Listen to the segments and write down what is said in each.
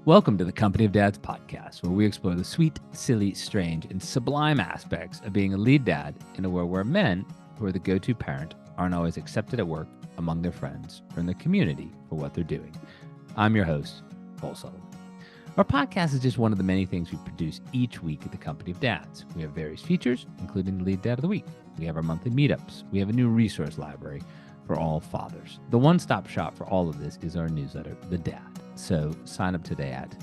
Welcome to the Company of Dads podcast, where we explore the sweet, silly, strange, and sublime aspects of being a lead dad in a world where men, who are the go-to parent, aren't always accepted at work, among their friends, or in the community for what they're doing. I'm your host, Paul Sullivan. Our podcast is just one of the many things we produce each week at the Company of Dads. We have various features, including the Lead Dad of the Week. We have our monthly meetups. We have a new resource library for all fathers. The one-stop shop for all of this is our newsletter, The Dad. So sign up today at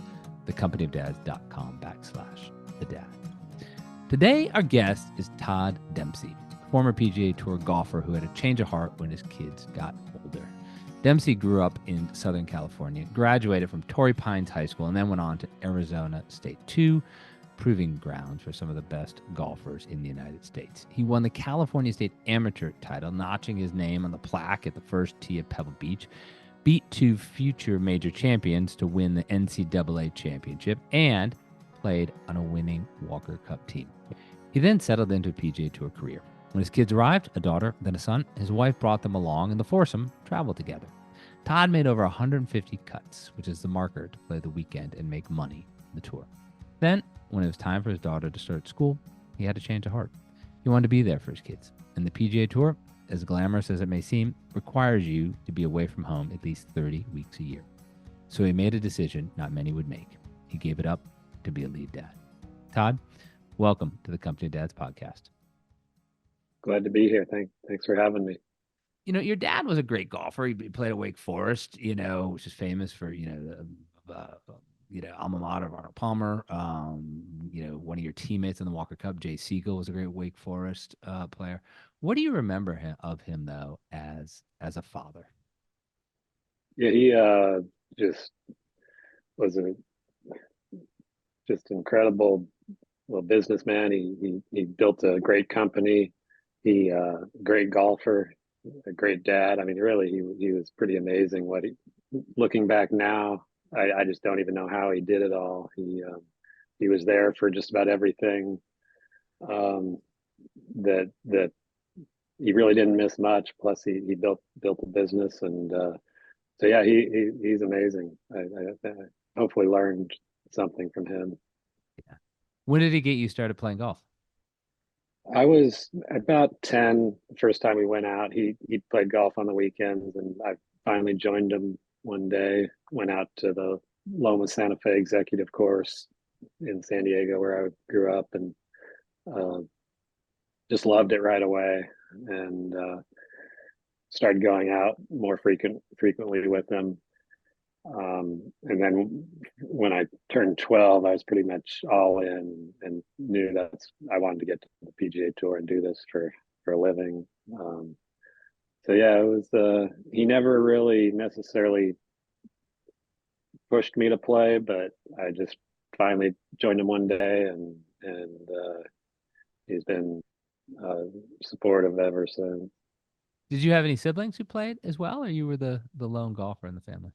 thecompanyofdads.com/thedad. Today, our guest is Todd Demsey, former PGA Tour golfer who had a change of heart when his kids got older. Demsey grew up in Southern California, graduated from Torrey Pines High School, and then went on to Arizona State 2, proving grounds for some of the best golfers in the United States. He won the California State Amateur title, notching his name on the plaque at the first tee at Pebble Beach, beat two future major champions to win the NCAA championship, and played on a winning Walker Cup team. He then settled into a PGA Tour career. When his kids arrived, a daughter, then a son, his wife brought them along, and the foursome traveled together. Todd made over 150 cuts, which is the marker to play the weekend and make money on the tour. Then, when it was time for his daughter to start school, he had a change of heart. He wanted to be there for his kids. And the PGA Tour, as glamorous as it may seem, requires you to be away from home at least 30 weeks a year. So he made a decision not many would make. He gave it up to be a lead dad. Todd, welcome to the Company of Dads podcast. Glad to be here. Thanks for having me. You know, your dad was a great golfer. He played at Wake Forest, which is famous for, alma mater of Arnold Palmer. One of your teammates in the Walker Cup, Jay Siegel, was a great Wake Forest player. What do you remember of him, though, as a father? Yeah, he just was a just incredible businessman. He built a great company. He great golfer, a great dad. I mean, really, he was pretty amazing. Looking back now, I just don't even know how he did it all. He was there for just about everything. That he really didn't miss much. Plus, he built a business, and so yeah, he's amazing. I hopefully learned something from him. Yeah. When did he get you started playing golf? I was about 10 the first time we went out. He played golf on the weekends, and I finally joined him one day. Went out to the Loma Santa Fe Executive Course in San Diego, where I grew up, and just loved it right away, and started going out more frequently with him. And then when I turned 12, I was pretty much all in and knew that I wanted to get to the PGA Tour and do this for a living. So yeah, it was. He never really necessarily pushed me to play, but I just finally joined him one day, and he's been supportive ever since. Did you have any siblings who played as well, or you were the lone golfer in the family?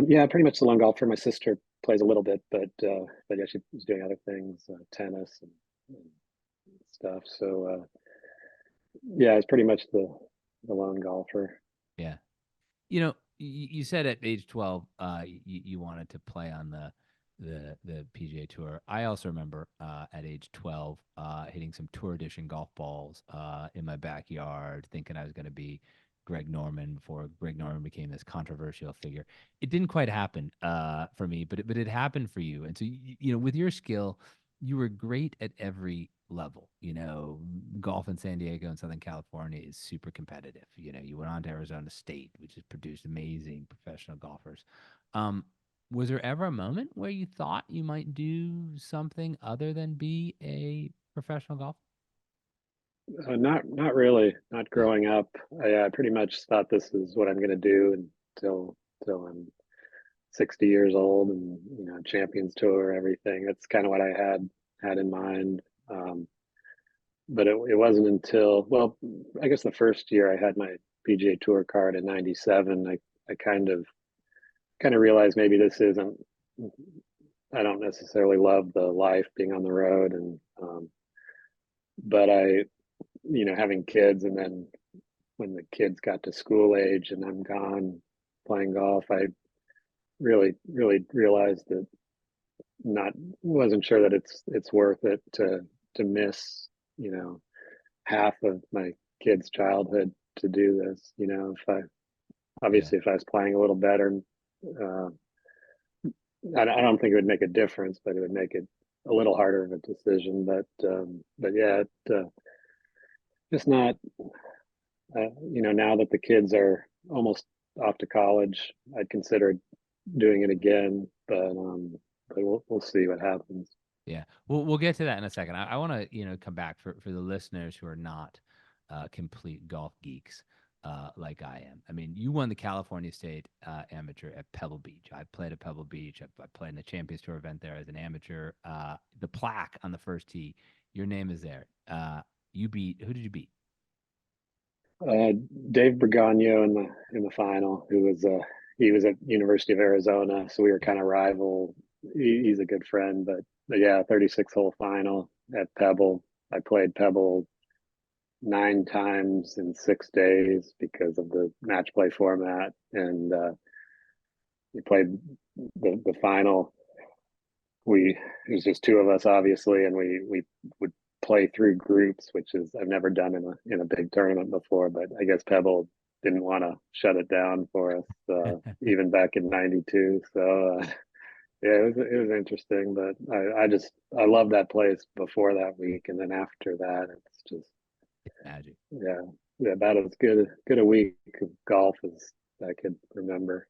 Yeah, pretty much the lone golfer. My sister plays a little bit, but yeah, she was doing other things, tennis and stuff. So yeah, it's pretty much the lone golfer. Yeah. You know, you said at age 12, you wanted to play on the PGA Tour. I also remember at age 12 hitting some Tour Edition golf balls in my backyard, thinking I was going to be Greg Norman before Greg Norman became this controversial figure. It didn't quite happen for me, but it happened for you. And so, with your skill, you were great at every level. Golf in San Diego and Southern California is super competitive. You went on to Arizona State, which has produced amazing professional golfers. Was there ever a moment where you thought you might do something other than be a professional golfer? Not really. Not growing up. I pretty much thought this is what I'm going to do until I'm 60 years old, and Champions Tour, everything. That's kind of what I had in mind. But it wasn't until, well, I guess the first year I had my PGA Tour card in '97. I kind of realized maybe this isn't. I don't necessarily love the life being on the road, and but having kids, and then when the kids got to school age and I'm gone playing golf, I really realized that not wasn't sure that it's worth it to miss, you know, half of my kids' childhood to do this. You know, if I Yeah. obviously if I was playing a little better, uh, I don't think it would make a difference, but it would make it a little harder of a decision. But yeah, just not. You know, now that the kids are almost off to college, I'd consider doing it again. But we'll see what happens. Yeah, we'll get to that in a second. I want to come back for the listeners who are not complete golf geeks like I am. I mean, you won the California State Amateur at Pebble Beach. I played at Pebble Beach. I played in the Champions Tour event there as an amateur. The plaque on the first tee, your name is there. You beat who did you beat? Uh, Dave Bergagno in the final, who was he was at University of Arizona, so we were Yeah. kind of rival. He's a good friend, but yeah, 36 hole final at Pebble. I played Pebble 9 times in 6 days because of the match play format, and we played the final. We it was just two of us, obviously, and we would play through groups, which is I've never done in a big tournament before. But I guess Pebble didn't want to shut it down for us, even back in '92. So yeah, it was interesting. But I love that place before that week, and then after that, it's just Magic. yeah, yeah, about as good a week of golf as I could remember.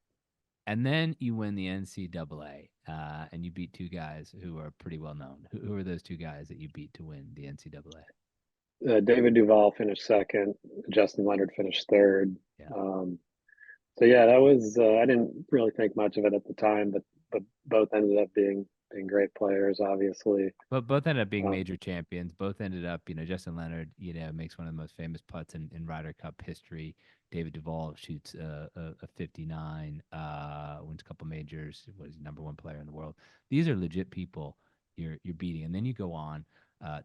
And then you win the NCAA, and you beat two guys who are pretty well known. Who are those two guys that you beat to win the NCAA? David Duval finished second. Justin Leonard finished third. Yeah. Um, so yeah, that was I didn't really think much of it at the time, but both ended up being great players, obviously. But both ended up being Um, major champions. Both ended up, Justin Leonard, makes one of the most famous putts in Ryder Cup history. David Duval shoots a 59, wins a couple majors, was number one player in the world. These are legit people you're beating, and then you go on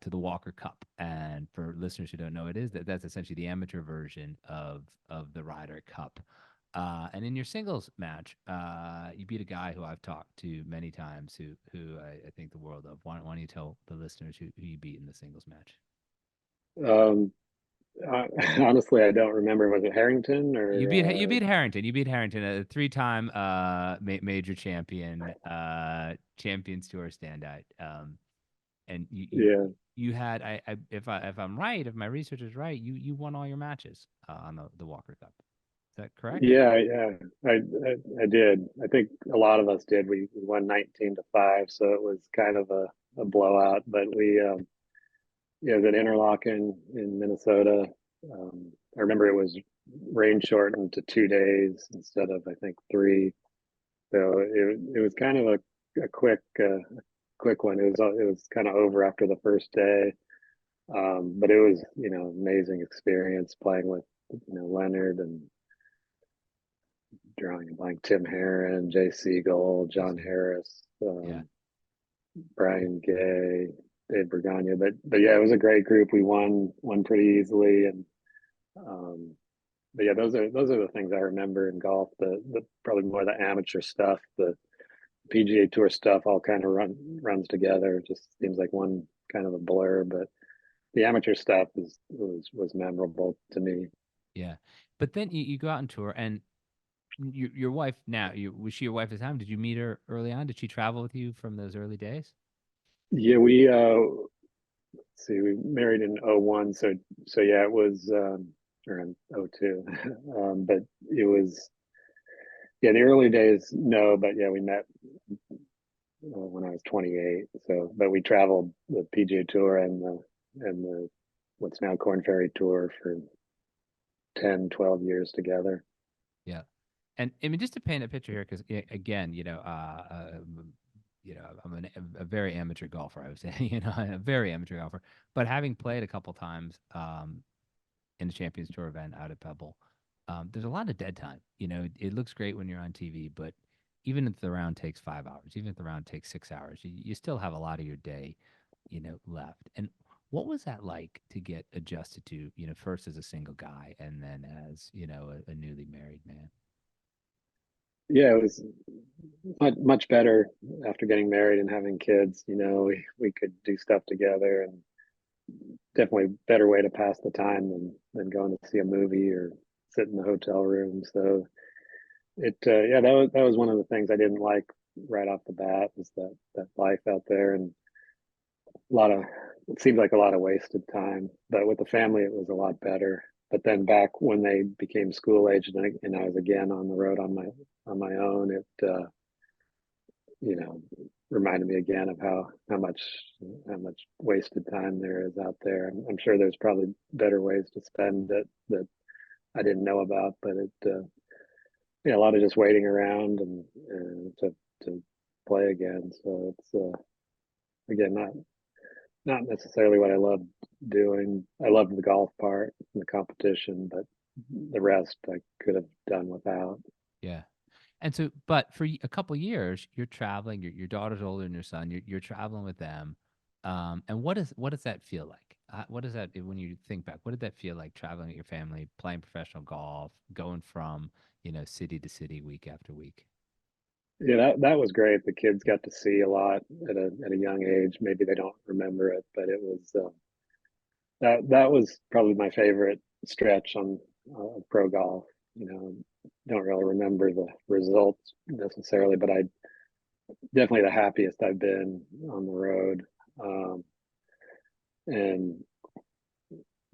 to the Walker Cup. And for listeners who don't know, that's essentially the amateur version of the Ryder Cup. And in your singles match, you beat a guy who I've talked to many times, who I think the world of. Why don't you tell the listeners who you beat in the singles match? um, Honestly, I don't remember. Was it Harrington You beat or Harrington. You beat Harrington, a three-time major champion, Champions Tour standout. And yeah, you had if I'm right, if my research is right, you won all your matches on the Walker Cup. Is that correct? yeah? I did. I think a lot of us did. We won 19-5, so it was kind of a blowout. But yeah, it was at Interlaken in Minnesota. I remember it was rain shortened to 2 days instead of I think three. So it was kind of a quick one. It was kind of over after the first day. But it was amazing experience playing with Leonard and drawing a blank Tim Herron, Jay Siegel, John Jason. Harris, Yeah. Brian Gay, Dave Bergagna. But yeah, it was a great group. We won pretty easily, and um, but yeah, those are the things I remember in golf. The probably more the amateur stuff, the PGA Tour stuff, all kind of runs together. It just seems like one kind of a blur, but the amateur stuff was memorable to me. Yeah. But then you go out on tour, and your wife now, was she your wife at the time? Did you meet her early on? Did she travel with you from those early days? Yeah, we see we married in '01, so yeah, it was or in '02. But it was yeah, the early days no, but yeah, we met when I was 28. So, but we traveled the PGA Tour and the what's now Corn Ferry Tour for 10, 12 years together. Yeah. And I mean, just to paint a picture here, because again, I'm a very amateur golfer. I would say, a very amateur golfer. But having played a couple times in the Champions Tour event out at Pebble, there's a lot of dead time. It looks great when you're on TV, but even if the round takes 5 hours, even if the round takes 6 hours, you still have a lot of your day, left. And what was that like to get adjusted to, first as a single guy and then as, a newly married man? Yeah, it was. much better after getting married and having kids. You know, we could do stuff together, and definitely better way to pass the time than going to see a movie or sit in the hotel room. So yeah, that was one of the things I didn't like right off the bat, was that life out there, and a lot of it seemed like a lot of wasted time. But with the family, it was a lot better. But then back when they became school age, and I was again on the road on my own, it you know, reminded me again of how much wasted time there is out there. I'm sure there's probably better ways to spend it that I didn't know about, but yeah, a lot of just waiting around and to play again. So it's again, not necessarily what I loved doing. I loved the golf part and the competition, but the rest I could have done without. Yeah. And so, but for a couple years, you're traveling. Your daughter's older than your son. You're traveling with them. And what does that feel like? What does that, when you think back? What did that feel like traveling with your family, playing professional golf, going from city to city, week after week? Yeah, that was great. The kids got to see a lot at a young age. Maybe they don't remember it, but it was that was probably my favorite stretch on pro golf. You know, don't really remember the results necessarily, but I definitely the happiest I've been on the road. Um, and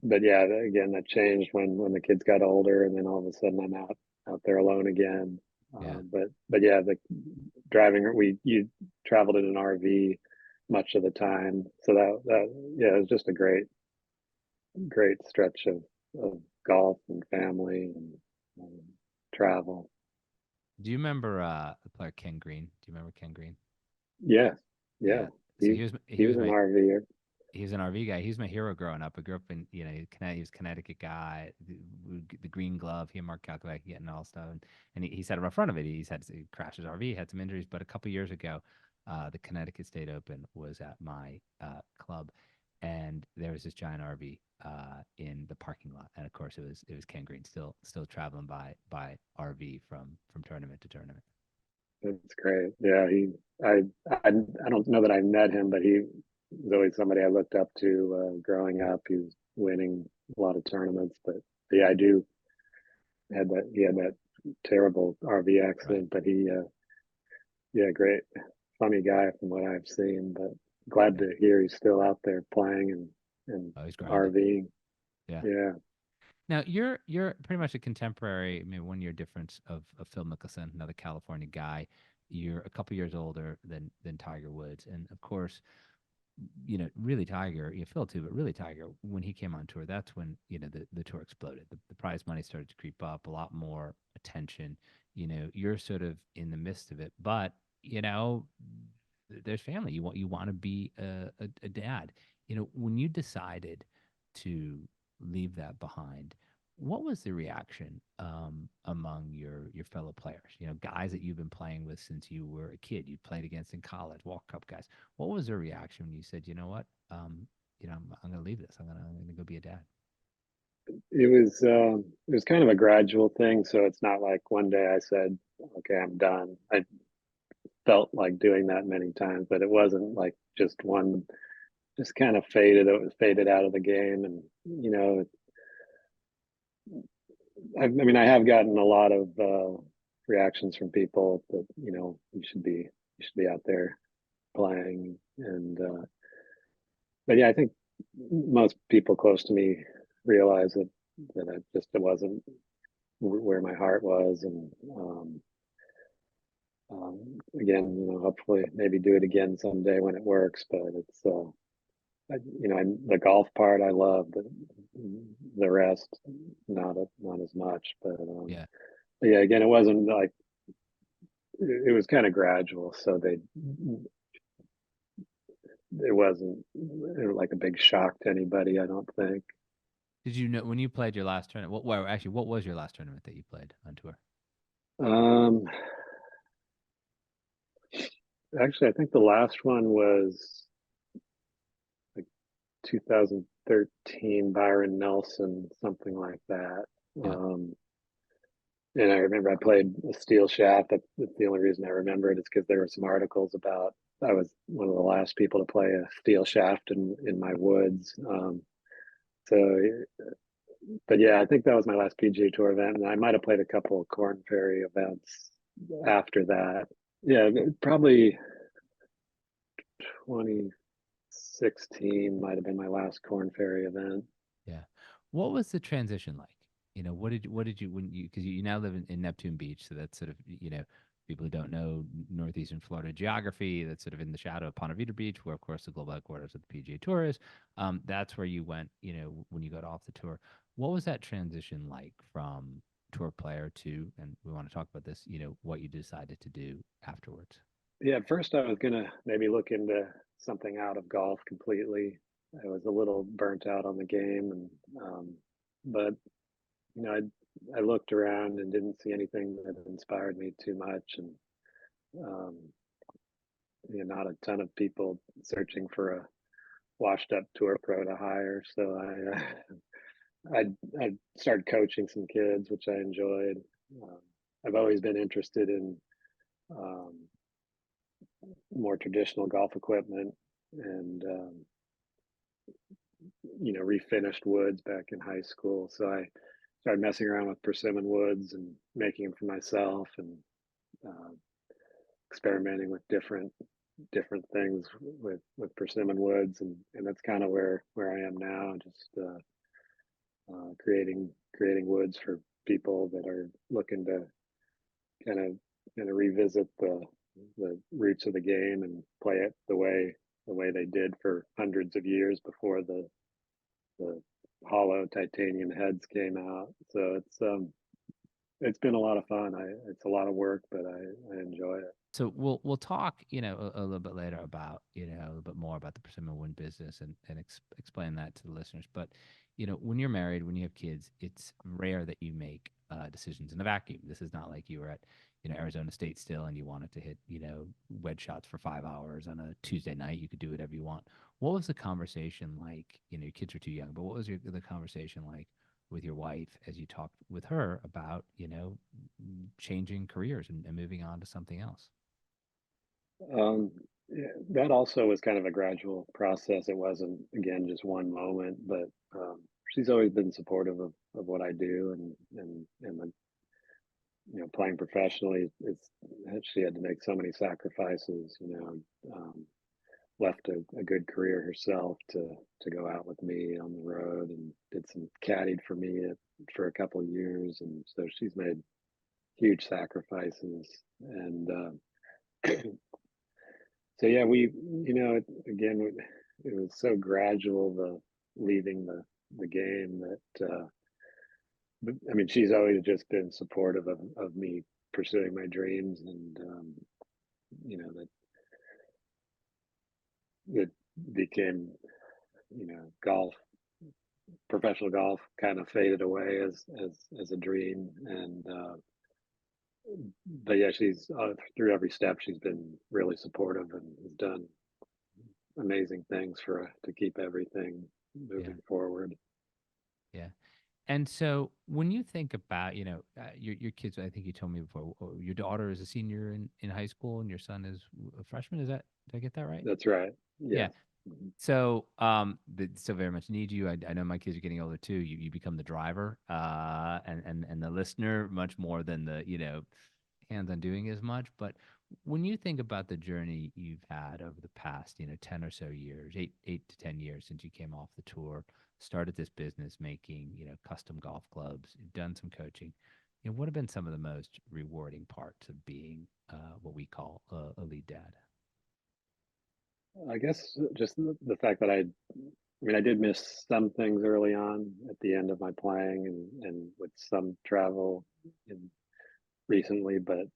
but yeah, again, that changed when the kids got older, and then all of a sudden I'm out there alone again. Yeah. But yeah, the driving, you traveled in an RV much of the time, so that yeah, it was just a great stretch of golf and family and um, travel. Do you remember the player Ken Green? Do you remember Ken Green? Yeah, yeah, Yeah. So he he he was was an my RVer. he was an RV guy. He was my hero growing up. I grew up in, he was a Connecticut guy. The green glove, he and Mark Calculack getting all stuff. And he sat up front of it. He crashed his RV, had some injuries. But a couple years ago, the Connecticut State Open was at my club. And there was this giant RV in the parking lot. And of course, it was Ken Green still traveling by RV from tournament to tournament. That's great. Yeah, I I don't know that I met him, but he was always somebody I looked up to growing up. He was winning a lot of tournaments, but yeah, I do had that he had that terrible RV Right. accident, but he yeah, great, funny guy from what I've seen. But glad Yeah. to hear he's still out there playing and Oh, he's grinding. RVing. Yeah. Yeah, Now you're pretty much a contemporary, I mean, 1 year difference of Phil Mickelson, another California guy. You're a couple years older than Tiger Woods, and of course, really Tiger, Phil too, but really Tiger, when he came on tour, that's when the tour exploded. The prize money started to creep up, a lot more attention. You're sort of in the midst of it, but there's family. You want to be a dad. When you decided to leave that behind, what was the reaction among your fellow players? Guys that you've been playing with since you were a kid, you played against in college, Walk Cup guys. What was their reaction when you said, you know what, I'm going to leave this. I'm going to go be a dad. it was kind of a gradual thing. So it's not like one day I said, okay, I'm done. I felt like doing that many times, but it wasn't like just one, just kind of faded. It was faded out of the game. And, I mean, I have gotten a lot of reactions from people that, you should be out there playing. And, but yeah, I think most people close to me realize that it wasn't where my heart was. And, again, hopefully maybe do it again someday when it works, but it's, the golf part I love, the rest not as much. Yeah. But yeah, again, it wasn't like it was kind of gradual, so it wasn't like a big shock to anybody. I don't think. Did you know when you played your last tournament? What was your last tournament that you played on tour? Um, Actually, I think the last one was like 2013, Byron Nelson, something like that. Yeah. And I remember I played a steel shaft. That's the only reason I remember it is because there were some articles about I was one of the last people to play a steel shaft in my woods. So, but yeah, I think that was my last PGA Tour event, and I might have played a couple of Corn Ferry events after that. Yeah, probably 2016 might have been my last Corn Ferry event. Yeah. What was the transition like? What did you when you because you now live in Neptune Beach, so that's sort of people who don't know northeastern Florida geography, that's sort of in the shadow of Ponte Vedra Beach, where of course the global headquarters of the PGA Tour is. That's where you went, when you got off the tour. What was that transition like from tour player to, and we want to talk about this, what you decided to do afterwards? Yeah, at first I was gonna maybe look into something out of golf completely. I was a little burnt out on the game, and but you know, I looked around and didn't see anything that inspired me too much, and um, not a ton of people searching for a washed up tour pro to hire. So I started coaching some kids, which I enjoyed. Um, I've always been interested in um, more traditional golf equipment and refinished woods back in high school. So I started messing around with persimmon woods and making them for myself and uh, experimenting with different things with persimmon woods, and that's kind of where I am now, just creating woods for people that are looking to kind of revisit the roots of the game and play it the way they did for hundreds of years before the hollow titanium heads came out. So it's been a lot of fun. It's a lot of work, but I enjoy it. So we'll talk, a little bit later about, a little bit more about the persimmon wood business and explain that to the listeners. But when you're married, when you have kids, it's rare that you make decisions in a vacuum. This is not like you were at, Arizona State still, and you wanted to hit, wedge shots for 5 hours on a Tuesday night. You could do whatever you want. What was the conversation like? Your kids are too young, but what was the conversation like with your wife as you talked with her about, changing careers and moving on to something else? Yeah, that also was kind of a gradual process. It wasn't, again, just one moment, but she's always been supportive of what I do, and the, playing professionally, she had to make so many sacrifices, left a good career herself to go out with me on the road, and did some caddied for me for a couple of years, and so she's made huge sacrifices, and so yeah, again, it was so gradual, the leaving the game, that but, I mean, she's always just been supportive of me pursuing my dreams, and that it became, golf, professional golf kind of faded away as a dream, and but yeah, she's through every step she's been really supportive and has done amazing things to keep everything Yeah. moving forward. Yeah. And so when you think about, your kids, I think you told me before, your daughter is a senior in high school and your son is a freshman. Did I get that right? That's right. Yeah. Yes. Mhm. So, they still very much need you. I know my kids are getting older too. You become the driver, and the listener much more than the, hands on doing as much. But when you think about the journey you've had over the past, 10 or so years, 8 to 10 years since you came off the tour, started this business making, custom golf clubs, you've done some coaching, what have been some of the most rewarding parts of being what we call a lead dad? I guess just the fact that I mean, I did miss some things early on at the end of my playing, and with some travel in recently, but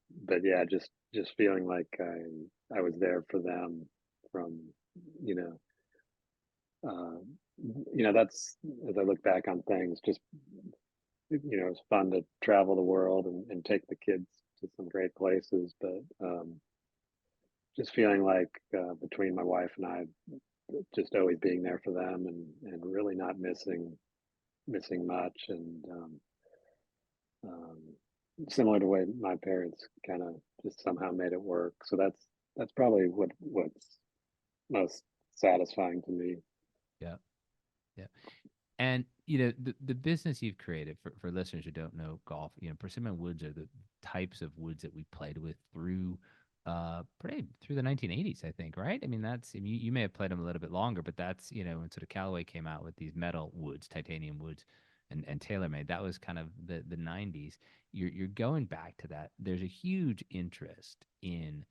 yeah, just feeling like I was there for them from, you know, uh, that's, as I look back on things, just, it's fun to travel the world and take the kids to some great places, but just feeling like between my wife and I, just always being there for them, and really not missing much, and um, similar to the way my parents kind of just somehow made it work. So that's probably what's most satisfying to me. Yeah. Yeah. And the business you've created for listeners who don't know golf, persimmon woods are the types of woods that we played with through pretty through the 1980s, I think, right? I mean, I mean, you may have played them a little bit longer, but that's when sort of Callaway came out with these metal woods, titanium woods, and TaylorMade. That was kind of the 90s. You're going back to that. There's a huge interest in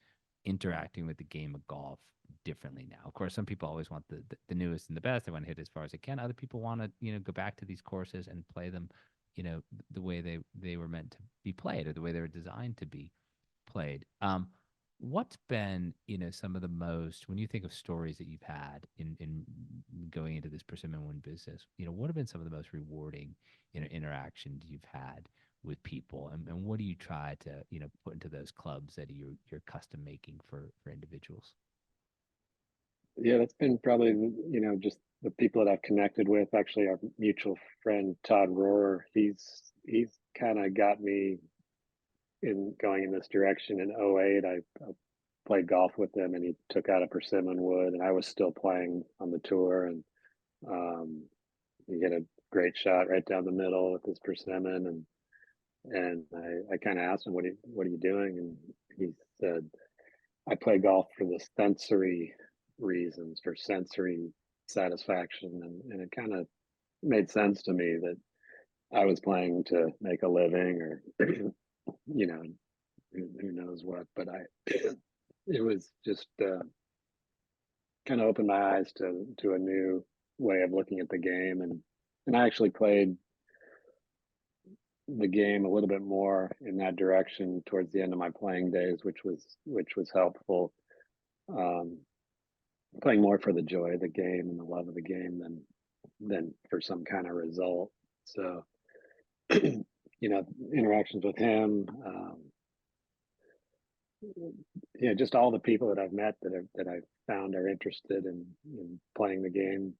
interacting with the game of golf differently now. Of course, some people always want the newest and the best. They want to hit as far as they can. Other people want to, go back to these courses and play them, the way they were meant to be played or the way they were designed to be played. What's been, some of the most when you think of stories that you've had in going into this persimmon wood business, what have been some of the most rewarding, interactions you've had with people, and what do you try to, put into those clubs that you're custom making for individuals? Yeah, that's been probably, just the people that I've connected with. Actually, our mutual friend Todd Rohrer, he's kind of got me in going in this direction. In '08, I played golf with him, and he took out a persimmon wood, and I was still playing on the tour, and um, he hit a great shot right down the middle with his persimmon, and I kind of asked him, what are you doing? And he said, I play golf for the sensory reasons, for sensory satisfaction, and it kind of made sense to me that I was playing to make a living, or you know, who knows what. But it was just kind of opened my eyes to a new way of looking at the game, and I actually played the game a little bit more in that direction towards the end of my playing days, which was helpful. Um, Playing more for the joy of the game and the love of the game than for some kind of result. So, interactions with him, just all the people that I've met that I've found are interested in playing the game.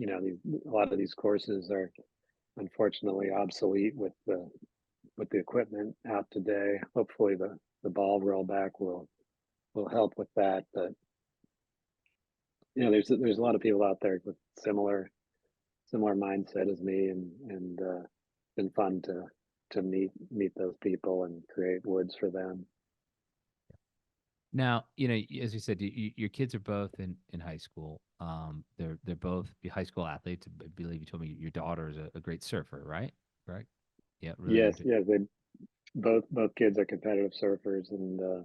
A lot of these courses are unfortunately obsolete with the equipment out today. Hopefully, the ball rollback will help with that. But there's a lot of people out there with similar mindset as me, and been fun to meet those people and create woods for them. Now, as you said, your kids are both in high school. They're both high school athletes. I believe you told me your daughter is a great surfer, right? Right? Yeah, really Yes, into. yes, they both kids are competitive surfers, and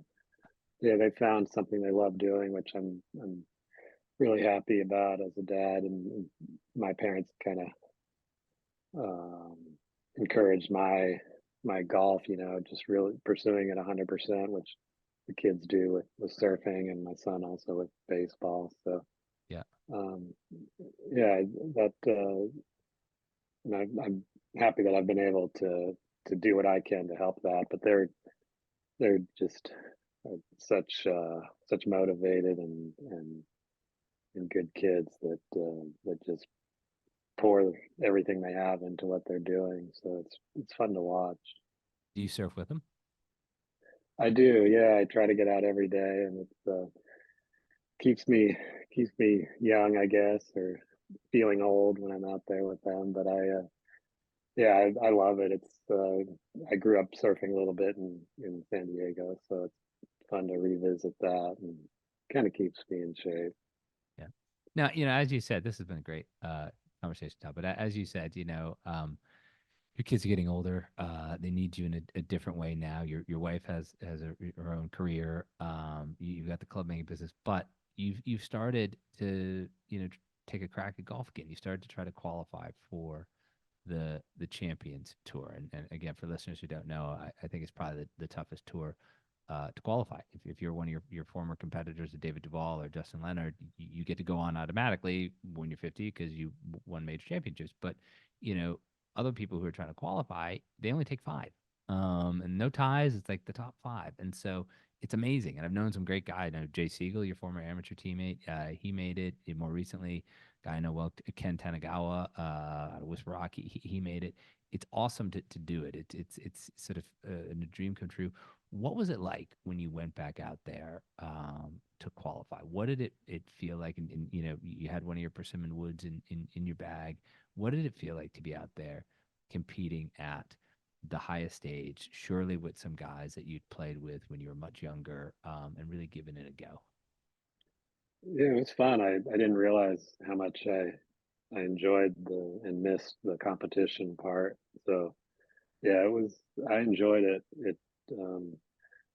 yeah, they found something they love doing, which I'm really happy about as a dad. And my parents kind of um, encouraged my golf, just really pursuing it 100%, which the kids do with surfing, and my son also with baseball. So Yeah. um, yeah, that I'm happy that I've been able to do what I can to help that. But they're just such motivated and good kids that just pour everything they have into what they're doing. So it's fun to watch. Do you surf with them? I do, yeah. I try to get out every day, and it keeps me keeps me young, I guess, or feeling old when I'm out there with them. But yeah, I love it. I grew up surfing a little bit in San Diego, so it's fun to revisit that, and kind of keeps me in shape. Yeah. Now, as you said, this has been a great conversation, Todd. But as you said, your kids are getting older. They need you in a different way now. Your wife has her own career. You've got the club making business, but you've started to take a crack at golf again. You started to try to qualify for the Champions Tour, and again, for listeners who don't know, I think it's probably the toughest tour to qualify. If you're one of your former competitors, David Duval or Justin Leonard, you get to go on automatically when you're 50 because you won major championships. But you know, other people who are trying to qualify, they only take five, and no ties. It's like the top five, and so it's amazing. And I've known some great guys. I know Jay Siegel, your former amateur teammate. He made it. More recently, guy I know well, Ken Tanagawa out of Whisper Rock. He made it. it's awesome to do it. It's sort of a dream come true. What was it like when you went back out there to qualify? What did it feel like? And you know, you had one of your persimmon woods in your bag. What did it feel like to be out there competing at the highest stage, surely with some guys that you'd played with when you were much younger, and really giving it a go? Yeah, it was fun. I didn't realize how much I enjoyed and missed the competition part. So yeah, it was. I enjoyed it. It um,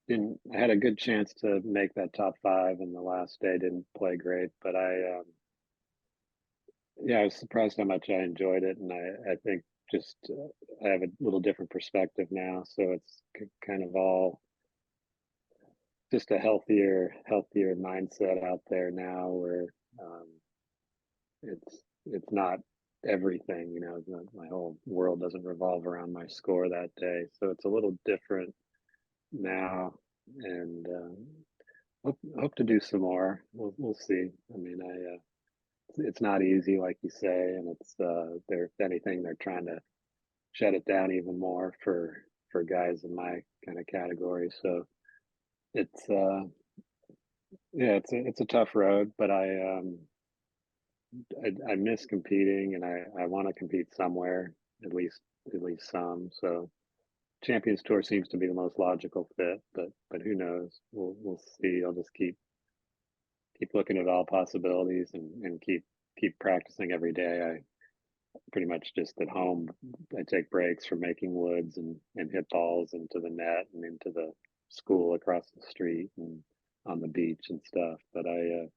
didn't. I had a good chance to make that top five, and the last day didn't play great. But yeah, I was surprised how much I enjoyed it, and I think just I have a little different perspective now. So it's kind of all just a healthier mindset out there now, where um, it's not everything. You know, my whole world doesn't revolve around my score that day, so it's a little different now, and hope to do some more. We'll see. I mean, it's not easy, like you say, and it's they're, if anything, they're trying to shut it down even more for guys in my kind of category. So it's yeah, it's a tough road, but I miss competing, and I want to compete somewhere, at least some. So Champions Tour seems to be the most logical fit, but who knows? We'll see. I'll just keep looking at all possibilities, and keep practicing every day. I pretty much just at home. I take breaks from making woods, and hit balls into the net and into the school across the street and on the beach and stuff. But I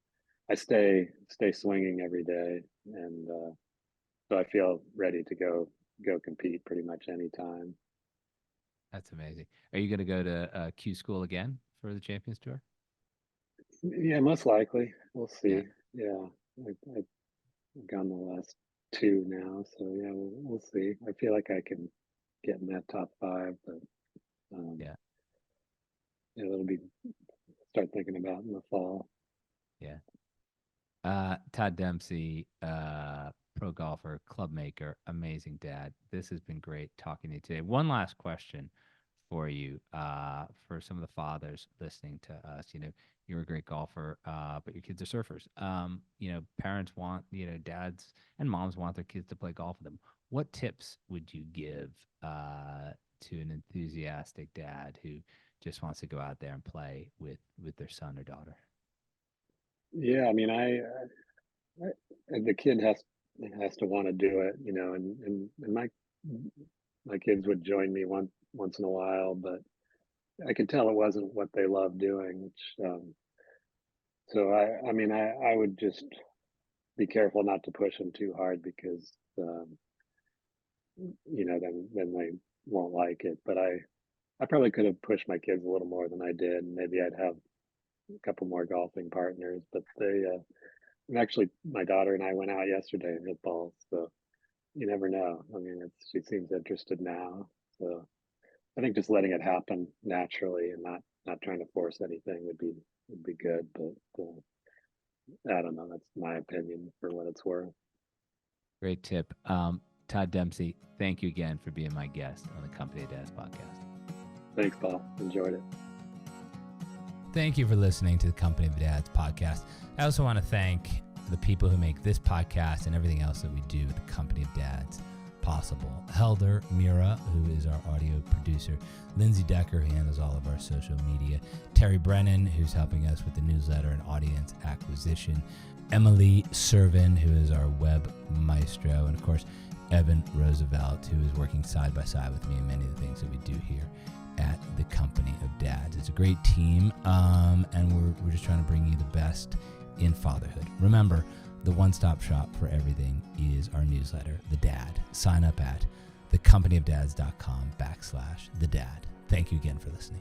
stay swinging every day, and so I feel ready to go compete pretty much anytime. That's amazing. Are you going to go to Q school again for the Champions Tour? Yeah, most likely. We'll Yeah, see. Yeah, I've gone the last two now, so yeah, we'll see. I feel like I can get in that top five, but um, yeah, yeah, it'll be start thinking about in the fall. yeah. Todd Dempsey, pro golfer, club maker, amazing dad. This has been great talking to you today. One last question for you, for some of the fathers listening to us. You know, you're a great golfer, but your kids are surfers. You know, parents want, you know, dads and moms want their kids to play golf with them. What tips would you give to an enthusiastic dad who just wants to go out there and play with their son or daughter? Yeah, I mean, the kid has to want to do it, you know, and my kids would join me once in a while, but I could tell it wasn't what they loved doing. Which so I mean, I would just be careful not to push them too hard, because you know, then they won't like it. But I probably could have pushed my kids a little more than I did. Maybe I'd have a couple more golfing partners, but they and actually my daughter and I went out yesterday and hit balls. So you never know. I mean, she seems interested now. So I think just letting it happen naturally, and not trying to force anything would be good. But I don't know. That's my opinion for what it's worth. Great tip. Todd Dempsey, thank you again for being my guest on the Company of Dads podcast. Thanks, Paul. Enjoyed it. Thank you for listening to the Company of Dads podcast. I also want to thank the people who make this podcast and everything else that we do at the Company of Dads possible. Helder Mira, who is our audio producer, Lindsay Decker, who handles all of our social media, Terry Brennan, who's helping us with the newsletter and audience acquisition, Emily Servin, who is our web maestro, and of course, Evan Roosevelt, who is working side by side with me in many of the things that we do here at the Company of Dads. It's a great team, and we're just trying to bring you the best in fatherhood. Remember, the one-stop shop for everything is our newsletter, The Dad. Sign up at thecompanyofdads.com/thedad. Thank you again for listening.